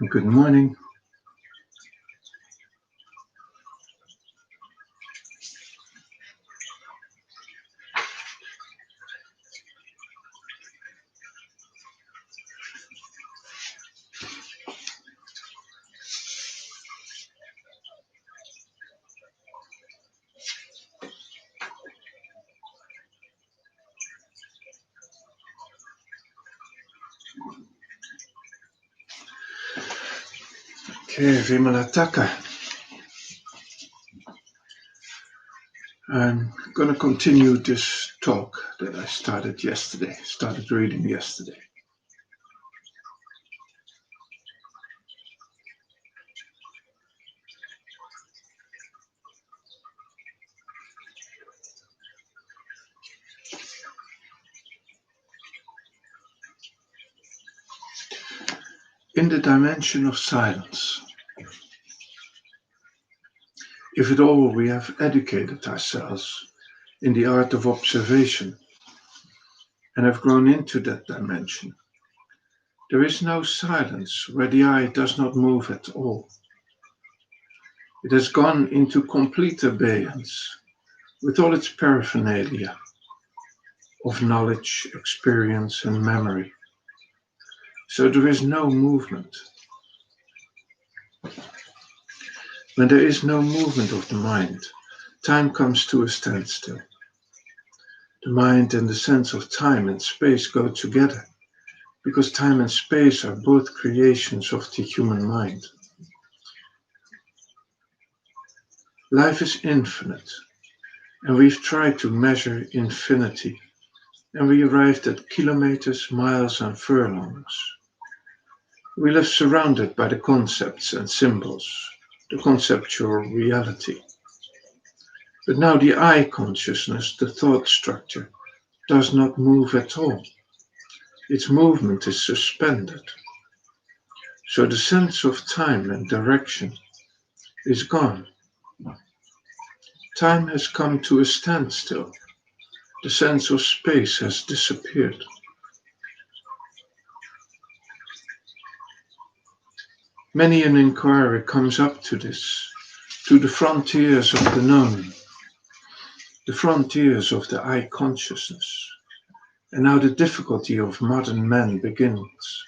Good morning. Okay, Vimala Thakar. I'm going to continue this talk that I started reading yesterday. In the dimension of silence, if at all we have educated ourselves in the art of observation and have grown into that dimension, there is no silence where the eye does not move at all. It has gone into complete abeyance with all its paraphernalia of knowledge, experience, and memory. So there is no movement. When there is no movement of the mind, time comes to a standstill. The mind and the sense of time and space go together, because time and space are both creations of the human mind. Life is infinite, and we've tried to measure infinity, and we arrived at kilometers, miles, and furlongs. We live surrounded by the concepts and symbols, the conceptual reality. But now the I consciousness, the thought structure, does not move at all. Its movement is suspended. So the sense of time and direction is gone. Time has come to a standstill. The sense of space has disappeared. Many an inquiry comes up to this, to the frontiers of the known, the frontiers of the I consciousness. And now the difficulty of modern man begins.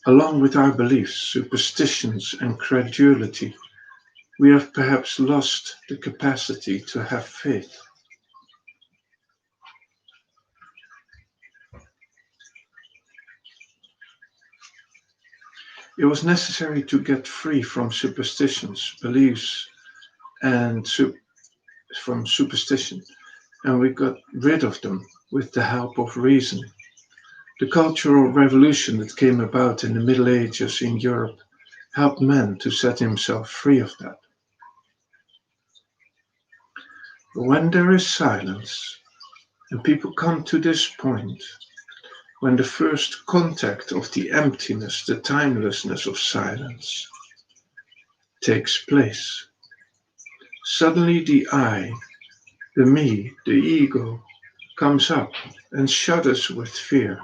Along with our beliefs, superstitions, and credulity, we have perhaps lost the capacity to have faith. It was necessary to get free from superstitions, beliefs, and from superstition, and we got rid of them with the help of reason. The cultural revolution that came about in the Middle Ages in Europe helped man to set himself free of that. But when there is silence, and people come to this point, when the first contact of the emptiness, the timelessness of silence takes place, suddenly the I, the me, the ego, comes up and shudders with fear.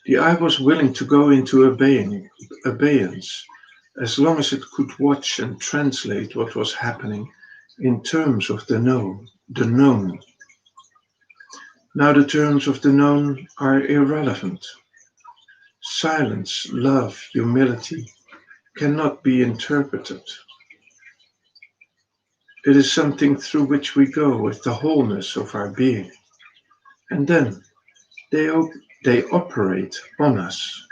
The I was willing to go into abeyance as long as it could watch and translate what was happening in terms of the known. Now the terms of the known are irrelevant. Silence, love, humility cannot be interpreted. It is something through which we go with the wholeness of our being. And then they operate on us.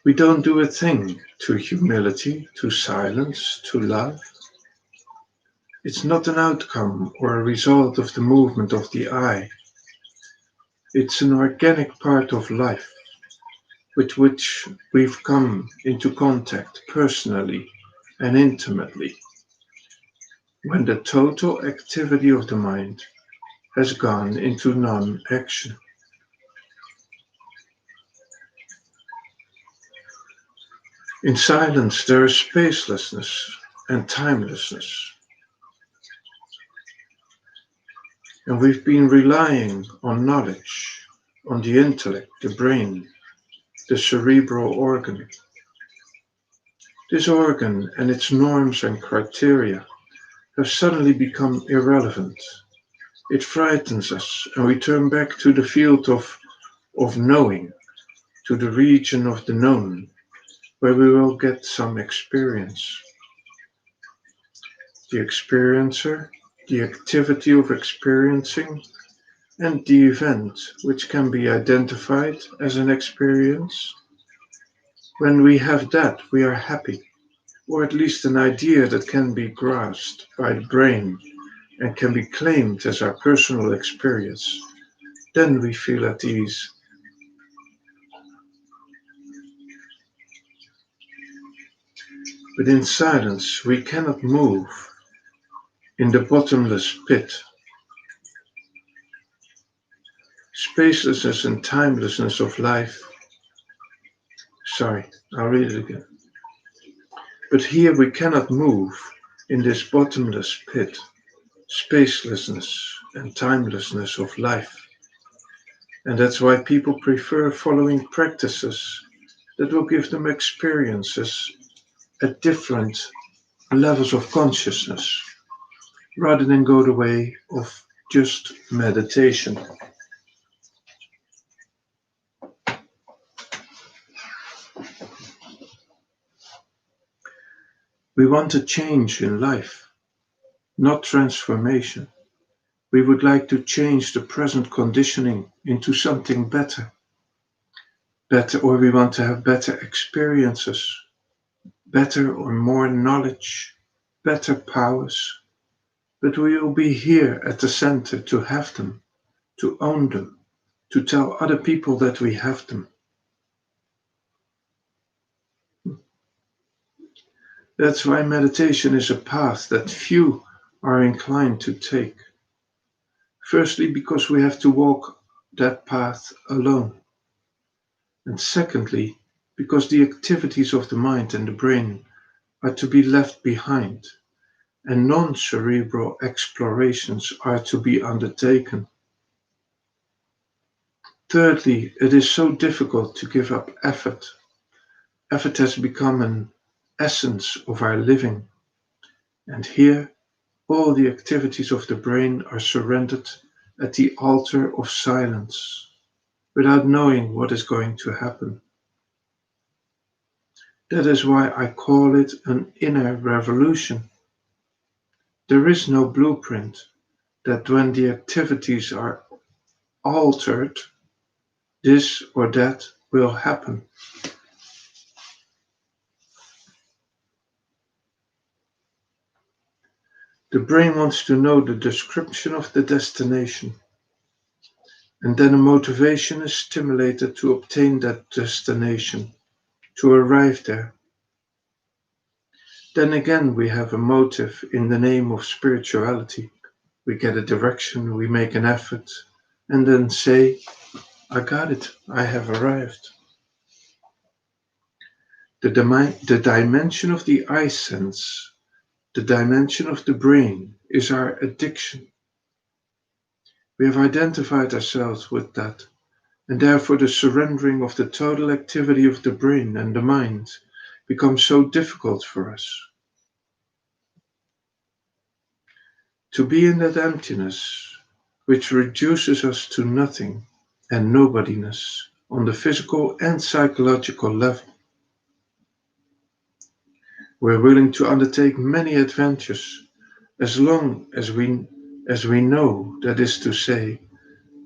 We don't do a thing to humility, to silence, to love. It's not an outcome or a result of the movement of the I. It's an organic part of life with which we've come into contact personally and intimately when the total activity of the mind has gone into non-action. In silence, there is spacelessness and timelessness. And we've been relying on knowledge, on the intellect, the brain, the cerebral organ. This organ and its norms and criteria have suddenly become irrelevant. It frightens us, and we turn back to the field of knowing, to the region of the known, where we will get some experience. The experiencer, the activity of experiencing, and the event, which can be identified as an experience. When we have that, we are happy, or at least an idea that can be grasped by the brain and can be claimed as our personal experience. Then we feel at ease. But in silence, we cannot move in the bottomless pit. Spacelessness and timelessness of life. Sorry, I'll read it again. But here we cannot move in this bottomless pit, spacelessness and timelessness of life. And that's why people prefer following practices that will give them experiences at different levels of consciousness, rather than go the way of just meditation. We want a change in life, not transformation. We would like to change the present conditioning into something better. Or we want to have better experiences, better or more knowledge, better powers. But we will be here at the center to have them, to own them, to tell other people that we have them. That's why meditation is a path that few are inclined to take. Firstly, because we have to walk that path alone. And secondly, because the activities of the mind and the brain are to be left behind, and non-cerebral explorations are to be undertaken. Thirdly, it is so difficult to give up effort. Effort has become an essence of our living. And here, all the activities of the brain are surrendered at the altar of silence, without knowing what is going to happen. That is why I call it an inner revolution. There is no blueprint that when the activities are altered, this or that will happen. The brain wants to know the description of the destination, and then a motivation is stimulated to obtain that destination, to arrive there. Then again, we have a motive in the name of spirituality. We get a direction, we make an effort, and then say, I got it, I have arrived. The dimension of the eye sense, the dimension of the brain, is our addiction. We have identified ourselves with that, and therefore the surrendering of the total activity of the brain and the mind becomes so difficult for us. To be in that emptiness, which reduces us to nothing and nobodiness on the physical and psychological level. We're willing to undertake many adventures as long as we know, that is to say,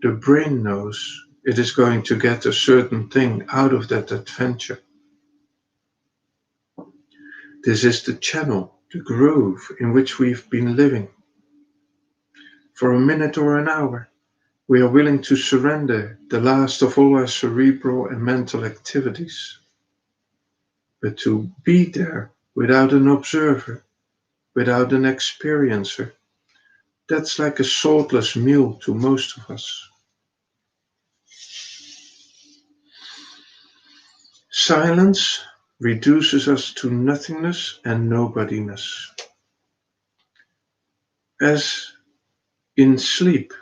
the brain knows it is going to get a certain thing out of that adventure. This is the channel, the groove in which we've been living. For a minute or an hour, we are willing to surrender the last of all our cerebral and mental activities. But to be there without an observer, without an experiencer, that's like a saltless meal to most of us. Silence reduces us to nothingness and nobodiness. As in sleep,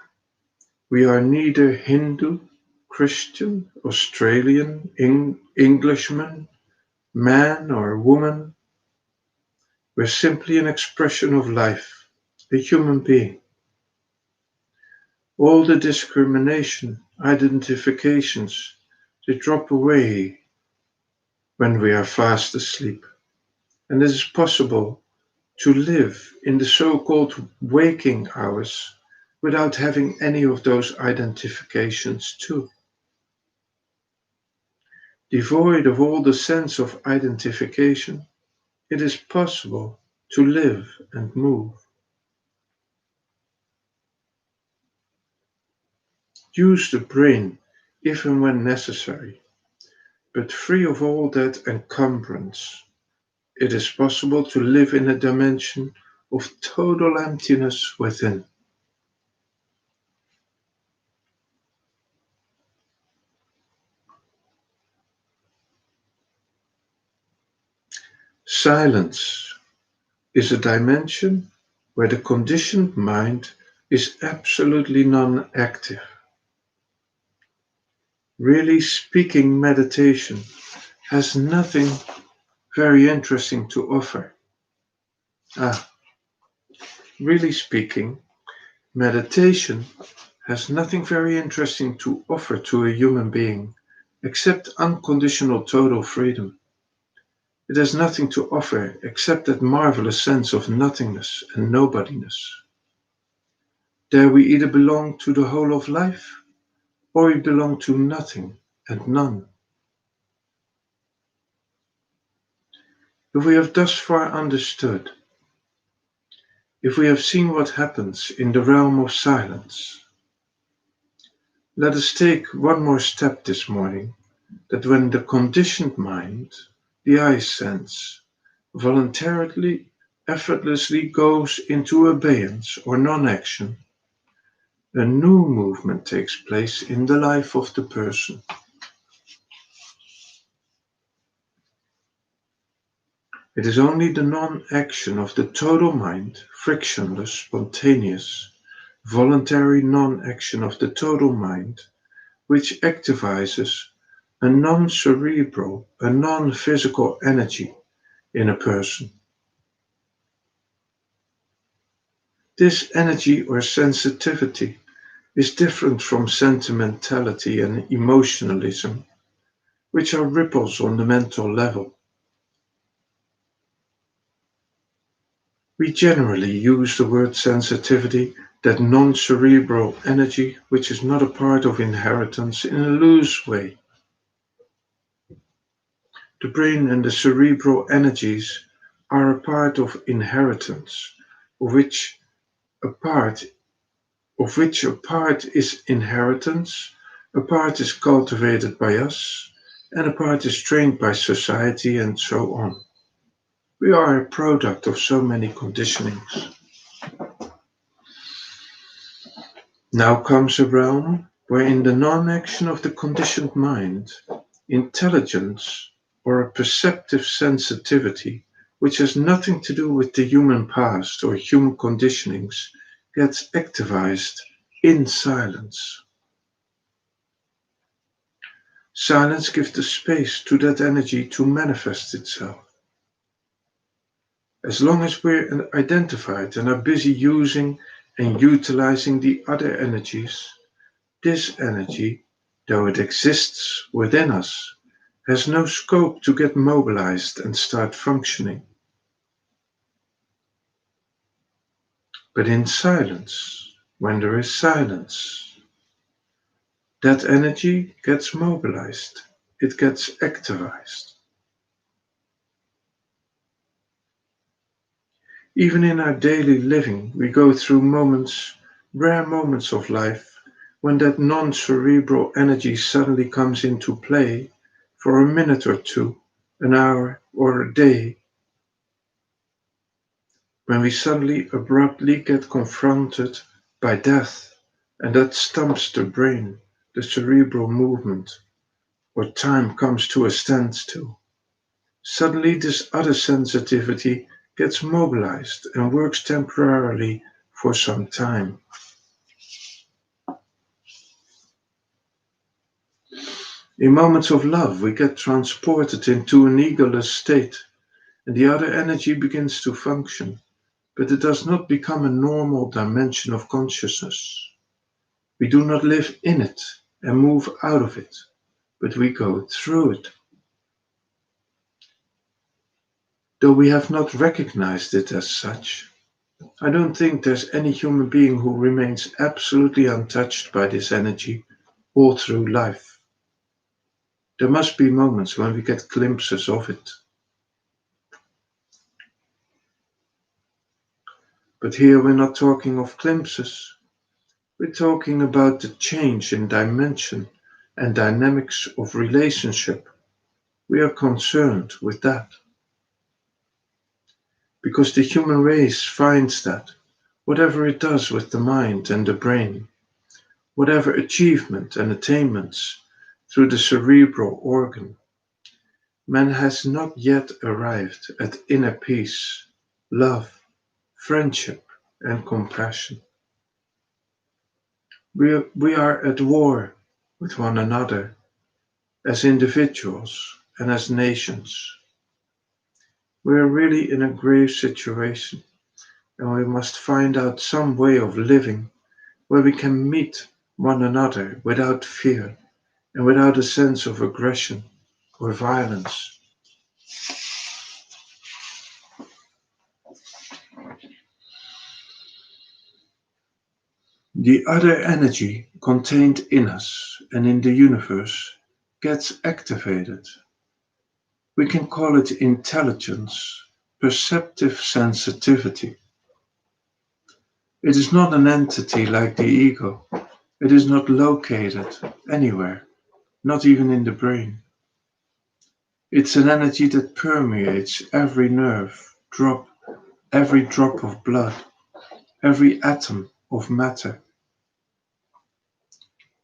we are neither Hindu, Christian, Australian, Englishman, man or woman, we're simply an expression of life, a human being. All the discrimination, identifications, they drop away when we are fast asleep. And it is possible to live in the so-called waking hours without having any of those identifications too. Devoid of all the sense of identification, it is possible to live and move. Use the brain if and when necessary, but free of all that encumbrance. It is possible to live in a dimension of total emptiness within. Silence is a dimension where the conditioned mind is absolutely non-active. Really speaking, meditation has nothing very interesting to offer. Ah, really speaking, meditation has nothing very interesting to offer to a human being except unconditional total freedom. It has nothing to offer except that marvelous sense of nothingness and nobodiness. There we either belong to the whole of life or we belong to nothing and none. If we have thus far understood, if we have seen what happens in the realm of silence, let us take one more step this morning, that when the conditioned mind, the I sense, voluntarily, effortlessly goes into abeyance or non-action, a new movement takes place in the life of the person. It is only the non-action of the total mind, frictionless, spontaneous, voluntary non-action of the total mind, which activizes a non-cerebral, a non-physical energy in a person. This energy or sensitivity is different from sentimentality and emotionalism, which are ripples on the mental level. We generally use the word sensitivity, that non-cerebral energy which is not a part of inheritance, in a loose way. The brain and the cerebral energies are a part of inheritance, of which a part a part is inheritance, a part is cultivated by us, and a part is trained by society and so on. We are a product of so many conditionings. Now comes a realm where in the non-action of the conditioned mind, intelligence or a perceptive sensitivity, which has nothing to do with the human past or human conditionings, gets activized in silence. Silence gives the space to that energy to manifest itself. As long as we're identified and are busy using and utilizing the other energies, this energy, though it exists within us, has no scope to get mobilized and start functioning. But in silence, when there is silence, that energy gets mobilized, it gets activized. Even in our daily living, we go through moments, rare moments of life, when that non-cerebral energy suddenly comes into play for a minute or two, an hour or a day, when we suddenly abruptly get confronted by death, and that stumps the brain, the cerebral movement, or time comes to a standstill. Suddenly this other sensitivity gets mobilized and works temporarily for some time. In moments of love, we get transported into an egoless state, and the other energy begins to function, but it does not become a normal dimension of consciousness. We do not live in it and move out of it, but we go through it. Though we have not recognized it as such, I don't think there's any human being who remains absolutely untouched by this energy all through life. There must be moments when we get glimpses of it. But here we're not talking of glimpses, we're talking about the change in dimension and dynamics of relationship. We are concerned with that because the human race finds that whatever it does with the mind and the brain, whatever achievement and attainments through the cerebral organ, man has not yet arrived at inner peace, love, friendship, and compassion. We are at war with one another as individuals and as nations. We are really in a grave situation, and we must find out some way of living where we can meet one another without fear and without a sense of aggression or violence. The other energy contained in us and in the universe gets activated. We can call it intelligence, perceptive sensitivity. It is not an entity like the ego. It is not located anywhere, not even in the brain. It's an energy that permeates every nerve, every drop of blood, every atom of matter.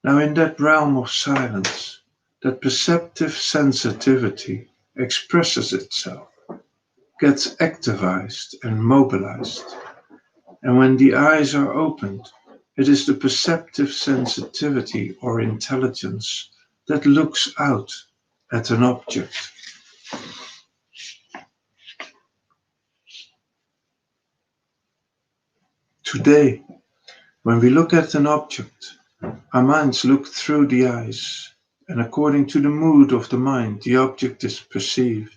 Now, in that realm of silence, that perceptive sensitivity expresses itself, gets activized and mobilized. And when the eyes are opened, it is the perceptive sensitivity or intelligence that looks out at an object. Today, when we look at an object, our minds look through the eyes, and according to the mood of the mind, the object is perceived.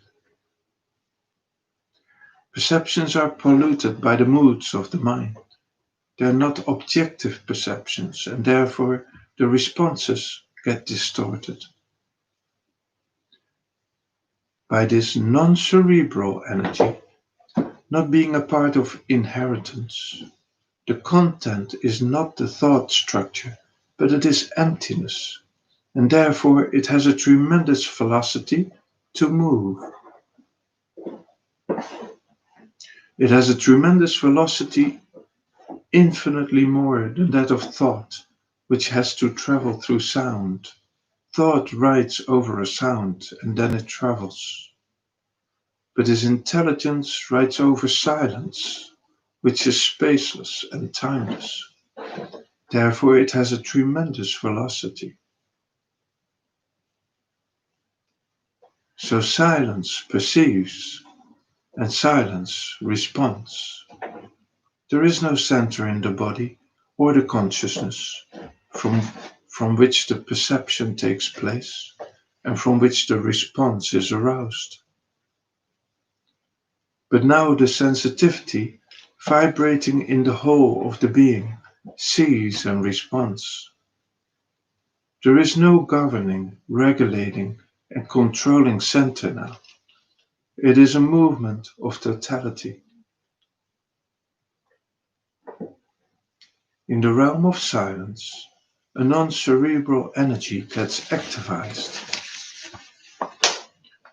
Perceptions are polluted by the moods of the mind. They are not objective perceptions, and therefore the responses get distorted. By this non-cerebral energy, not being a part of inheritance, the content is not the thought structure, but it is emptiness, and therefore it has a tremendous velocity to move. It has a tremendous velocity, infinitely more than that of thought, which has to travel through sound. Thought rides over a sound and then it travels. But his intelligence rides over silence, which is spaceless and timeless. Therefore, it has a tremendous velocity. So silence perceives and silence responds. There is no center in the body or the consciousness from which the perception takes place and from which the response is aroused. But now the sensitivity, vibrating in the whole of the being, sees and responds. There is no governing, regulating, and controlling center now. It is a movement of totality. In the realm of silence, a non-cerebral energy gets activized,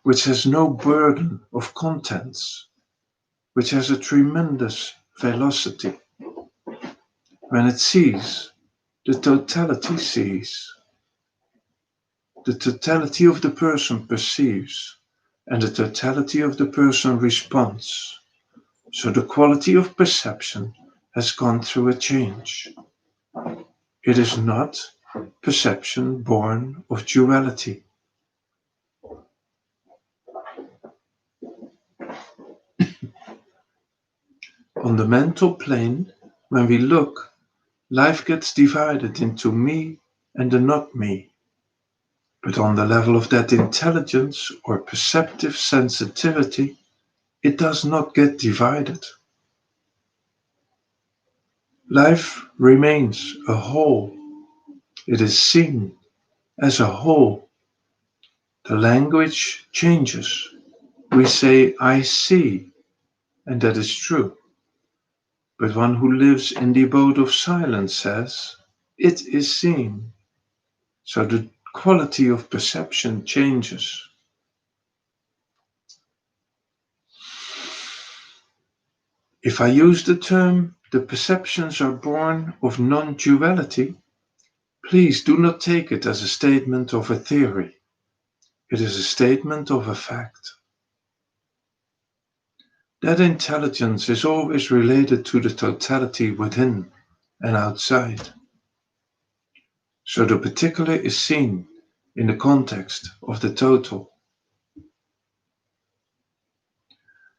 which has no burden of contents, which has a tremendous velocity. When it sees, the totality sees. The totality of the person perceives, and the totality of the person responds. So the quality of perception has gone through a change. It is not perception born of duality. On the mental plane, when we look, life gets divided into me and the not me. But on the level of that intelligence or perceptive sensitivity, it does not get divided. Life remains a whole. It is seen as a whole. The language changes. We say, I see, and that is true. But one who lives in the abode of silence says, it is seen. So the quality of perception changes. If I use the term, the perceptions are born of non-duality, please do not take it as a statement of a theory. It is a statement of a fact. That intelligence is always related to the totality within and outside. So the particular is seen in the context of the total.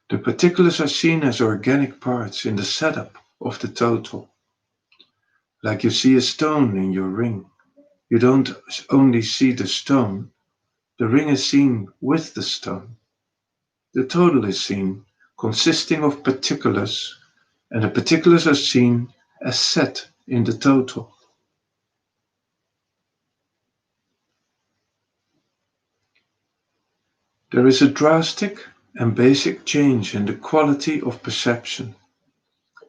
The particulars are seen as organic parts in the setup of the total. Like you see a stone in your ring. You don't only see the stone, the ring is seen with the stone. The total is seen, consisting of particulars, and the particulars are seen as set in the total. There is a drastic and basic change in the quality of perception,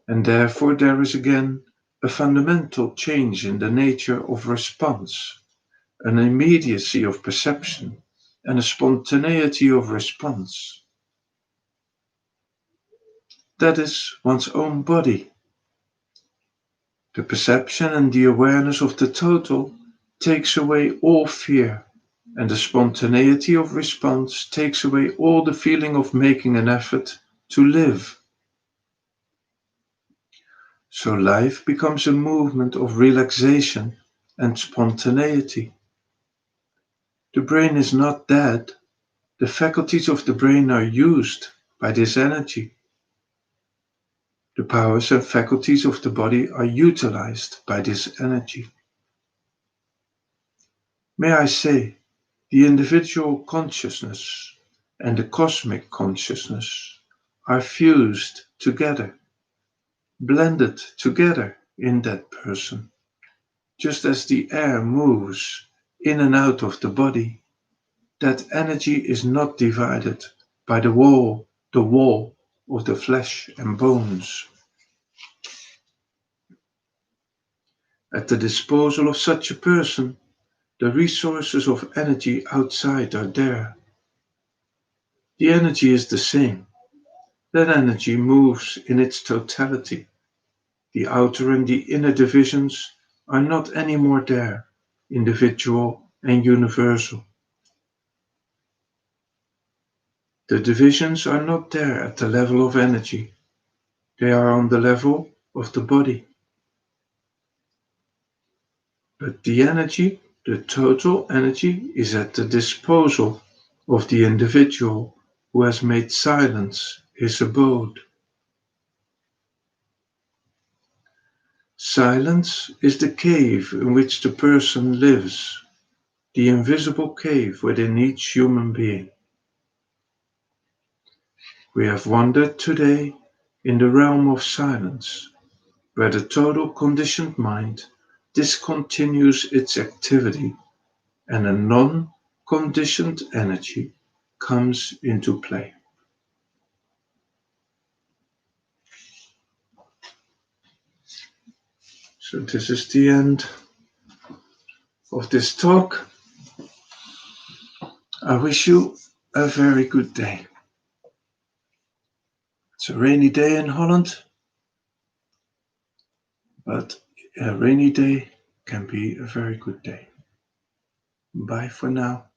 and therefore there is again a fundamental change in the nature of response, an immediacy of perception, and a spontaneity of response. That is one's own body. The perception and the awareness of the total takes away all fear, and the spontaneity of response takes away all the feeling of making an effort to live. So life becomes a movement of relaxation and spontaneity. The brain is not dead. The faculties of the brain are used by this energy. The powers and faculties of the body are utilized by this energy. May I say, the individual consciousness and the cosmic consciousness are fused together, blended together in that person. Just as the air moves in and out of the body, that energy is not divided by the wall of the flesh and bones. At the disposal of such a person, the resources of energy outside are there. The energy is the same. That energy moves in its totality. The outer and the inner divisions are not anymore there, individual and universal. The divisions are not there at the level of energy. They are on the level of the body. But the energy, the total energy, is at the disposal of the individual who has made silence his abode. Silence is the cave in which the person lives, the invisible cave within each human being. We have wandered today in the realm of silence, where the total conditioned mind discontinues its activity and a non-conditioned energy comes into play. So this is the end of this talk. I wish you a very good day. It's a rainy day in Holland, but a rainy day can be a very good day. Bye for now.